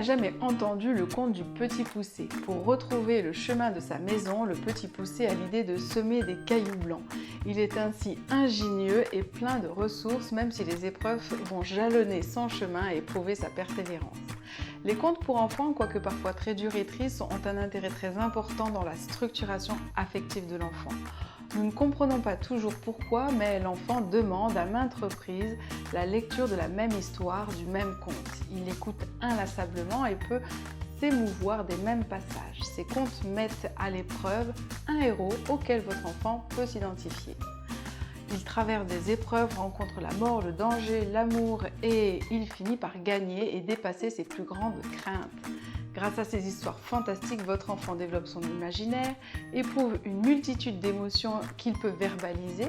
jamais entendu le conte du Petit Poucet? Pour retrouver le chemin de sa maison, le Petit Poucet a l'idée de semer des cailloux blancs. Il est ainsi ingénieux et plein de ressources, même si les épreuves vont jalonner son chemin et prouver sa persévérance. Les contes pour enfants, quoique parfois très durs et tristes, ont un intérêt très important dans la structuration affective de l'enfant. Nous ne comprenons pas toujours pourquoi, mais l'enfant demande à maintes reprises la lecture de la même histoire, du même conte. Il écoute inlassablement et peut s'émouvoir des mêmes passages. Ces contes mettent à l'épreuve un héros auquel votre enfant peut s'identifier. Il traverse des épreuves, rencontre la mort, le danger, l'amour et il finit par gagner et dépasser ses plus grandes craintes. Grâce à ces histoires fantastiques, votre enfant développe son imaginaire, éprouve une multitude d'émotions qu'il peut verbaliser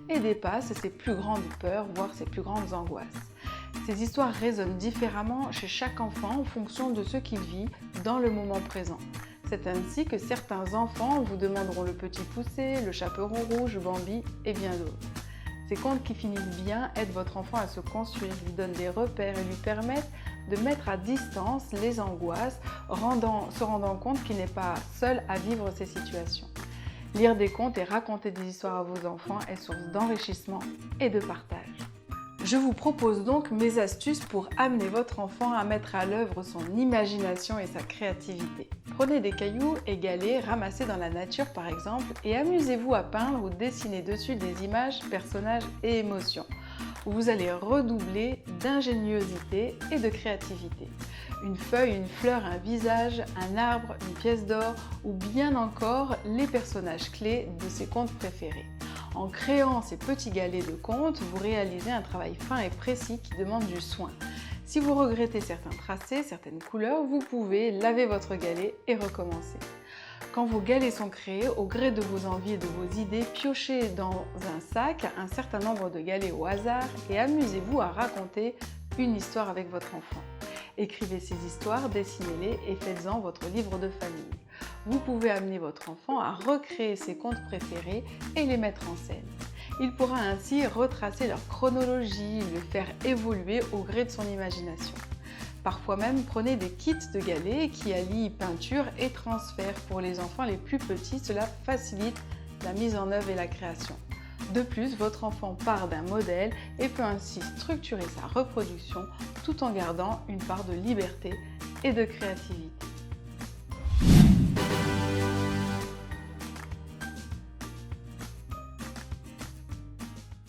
et dépasse ses plus grandes peurs, voire ses plus grandes angoisses. Ces histoires résonnent différemment chez chaque enfant en fonction de ce qu'il vit dans le moment présent. C'est ainsi que certains enfants vous demanderont le Petit Poucet, le Chaperon Rouge, Bambi et bien d'autres. Ces contes qui finissent bien aident votre enfant à se construire, lui donnent des repères et lui permettent de mettre à distance les angoisses, se rendant compte qu'il n'est pas seul à vivre ces situations. Lire des contes et raconter des histoires à vos enfants est source d'enrichissement et de partage. Je vous propose donc mes astuces pour amener votre enfant à mettre à l'œuvre son imagination et sa créativité. Prenez des cailloux et galets ramassés dans la nature par exemple et amusez-vous à peindre ou dessiner dessus des images, personnages et émotions. Vous allez redoubler d'ingéniosité et de créativité. Une feuille, une fleur, un visage, un arbre, une pièce d'or ou bien encore les personnages clés de ses contes préférés. En créant ces petits galets de contes, vous réalisez un travail fin et précis qui demande du soin. Si vous regrettez certains tracés, certaines couleurs, vous pouvez laver votre galet et recommencer. Quand vos galets sont créés, au gré de vos envies et de vos idées, piochez dans un sac un certain nombre de galets au hasard et amusez-vous à raconter une histoire avec votre enfant. Écrivez ces histoires, dessinez-les et faites-en votre livre de famille. Vous pouvez amener votre enfant à recréer ses contes préférés et les mettre en scène. Il pourra ainsi retracer leur chronologie, le faire évoluer au gré de son imagination. Parfois même, prenez des kits de galets qui allient peinture et transfert. Pour les enfants les plus petits, cela facilite la mise en œuvre et la création. De plus, votre enfant part d'un modèle et peut ainsi structurer sa reproduction tout en gardant une part de liberté et de créativité.